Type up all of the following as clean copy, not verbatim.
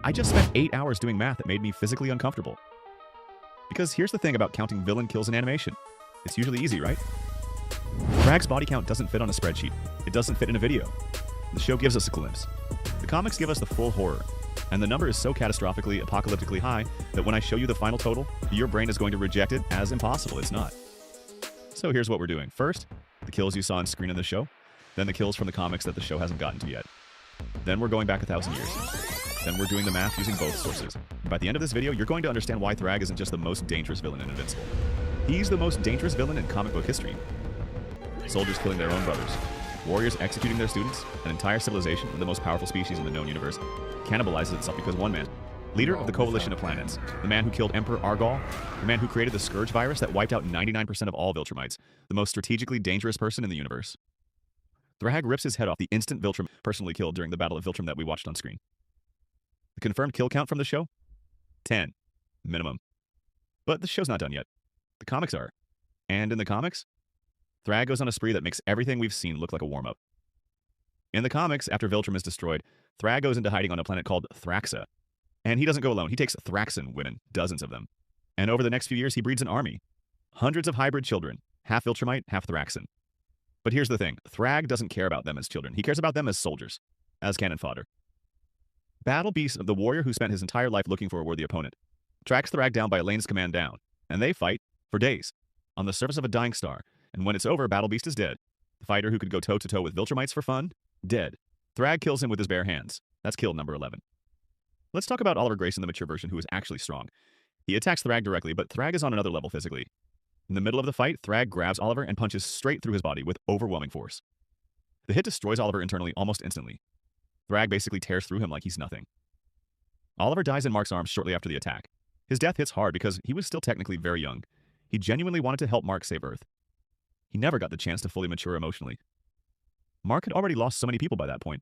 I just spent 8 hours doing math that made me physically uncomfortable. Because here's the thing about counting villain kills in animation. It's usually easy, right? THRAGG'S body count doesn't fit on a spreadsheet. It doesn't fit in a video. The show gives us a glimpse. The comics give us the full horror. And the number is so catastrophically, apocalyptically high that when I show you the final total, your brain is going to reject it as impossible. It's not. So here's what we're doing. First, the kills you saw on screen in the show. Then the kills from the comics that the show hasn't gotten to yet. Then we're going back 1,000 years. Then we're doing the math using both sources. And by the end of this video, you're going to understand why THRAGG isn't just the most dangerous villain in Invincible. He's the most dangerous villain in comic book history. Soldiers killing their own brothers. Warriors executing their students. An entire civilization, the most powerful species in the known universe, cannibalizes itself because one man, leader of the Coalition of Planets, the man who killed Emperor Argol, the man who created the Scourge virus that wiped out 99% of all Viltrumites, the most strategically dangerous person in the universe. THRAGG rips his head off the instant Viltrum personally killed during the Battle of Viltrum that we watched on screen. The confirmed kill count from the show? 10. Minimum. But the show's not done yet. The comics are. And in the comics, THRAGG goes on a spree that makes everything we've seen look like a warm-up. In the comics, after Viltrum is destroyed, THRAGG goes into hiding on a planet called Thraxa. And he doesn't go alone. He takes Thraxan women, dozens of them. And over the next few years, he breeds an army. Hundreds of hybrid children, half Viltrumite, half Thraxan. But here's the thing. THRAGG doesn't care about them as children. He cares about them as soldiers, as cannon fodder. Battle Beast, the warrior who spent his entire life looking for a worthy opponent, tracks THRAGG down by Elaine's command down, and they fight for days on the surface of a dying star. And when it's over, Battle Beast is dead. The fighter who could go toe-to-toe with Viltrumites for fun, dead. THRAGG kills him with his bare hands. That's kill number 11. Let's talk about Oliver Grayson, the mature version, who is actually strong. He attacks THRAGG directly, but THRAGG is on another level physically. In the middle of the fight, THRAGG grabs Oliver and punches straight through his body with overwhelming force. The hit destroys Oliver internally almost instantly. THRAGG basically tears through him like he's nothing. Oliver dies in Mark's arms shortly after the attack. His death hits hard because he was still technically very young. He genuinely wanted to help Mark save Earth. He never got the chance to fully mature emotionally. Mark had already lost so many people by that point.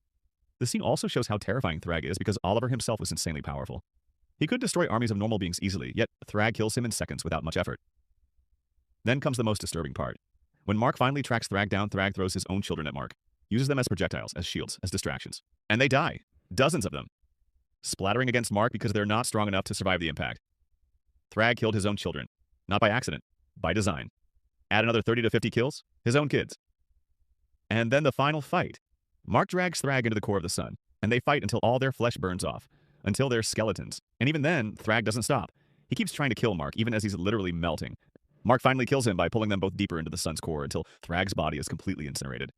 The scene also shows how terrifying THRAGG is because Oliver himself was insanely powerful. He could destroy armies of normal beings easily, yet THRAGG kills him in seconds without much effort. Then comes the most disturbing part. When Mark finally tracks THRAGG down, THRAGG throws his own children at Mark, uses them as projectiles, as shields, as distractions. And they die. Dozens of them. Splattering against Mark because they're not strong enough to survive the impact. THRAGG killed his own children. Not by accident. By design. Add another 30 to 50 kills. His own kids. And then the final fight. Mark drags THRAGG into the core of the sun, and they fight until all their flesh burns off. Until they're skeletons. And even then, THRAGG doesn't stop. He keeps trying to kill Mark, even as he's literally melting. Mark finally kills him by pulling them both deeper into the sun's core until THRAGG's body is completely incinerated.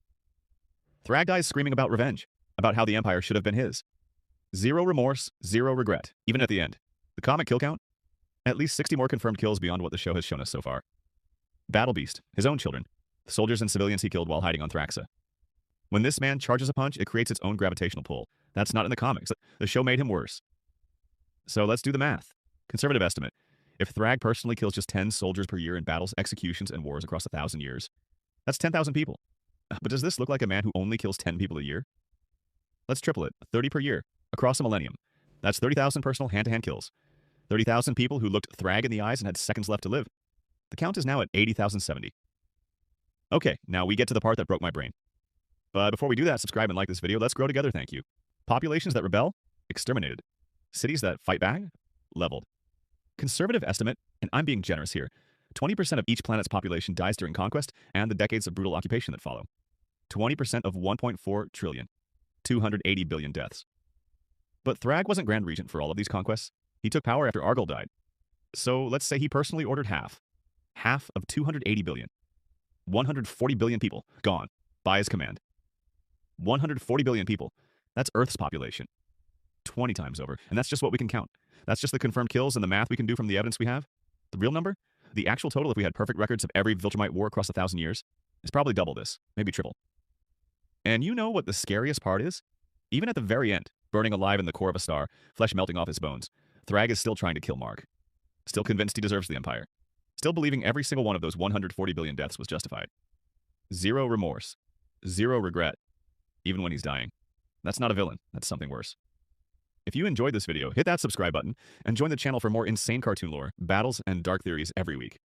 THRAGG dies screaming about revenge, about how the Empire should have been his. Zero remorse, zero regret, even at the end. The comic kill count? At least 60 more confirmed kills beyond what the show has shown us so far. Battle Beast, his own children, the soldiers and civilians he killed while hiding on Thraxa. When this man charges a punch, it creates its own gravitational pull. That's not in the comics. The show made him worse. So let's do the math. Conservative estimate. If THRAGG personally kills just 10 soldiers per year in battles, executions, and wars across 1,000 years, that's 10,000 people. But does this look like a man who only kills 10 people a year? Let's triple it. 30 per year. Across a millennium. That's 30,000 personal hand-to-hand kills. 30,000 people who looked THRAGG in the eyes and had seconds left to live. The count is now at 80,070. Okay, now we get to the part that broke my brain. But before we do that, subscribe and like this video. Let's grow together, thank you. Populations that rebel? Exterminated. Cities that fight back? Leveled. Conservative estimate, and I'm being generous here, 20% of each planet's population dies during conquest and the decades of brutal occupation that follow. 20% of 1.4 trillion. 280 billion deaths. But THRAGG wasn't Grand Regent for all of these conquests. He took power after Argol died. So let's say he personally ordered half. Half of 280 billion. 140 billion people gone by his command. 140 billion people. That's Earth's population. 20 times over. And that's just what we can count. That's just the confirmed kills and the math we can do from the evidence we have. The real number? The actual total, if we had perfect records of every Viltrumite war across 1,000 years, is probably double this, maybe triple. And you know what the scariest part is? Even at the very end, burning alive in the core of a star, flesh melting off his bones, THRAGG is still trying to kill Mark. Still convinced he deserves the Empire. Still believing every single one of those 140 billion deaths was justified. Zero remorse. Zero regret. Even when he's dying. That's not a villain. That's something worse. If you enjoyed this video, hit that subscribe button and join the channel for more insane cartoon lore, battles, and dark theories every week.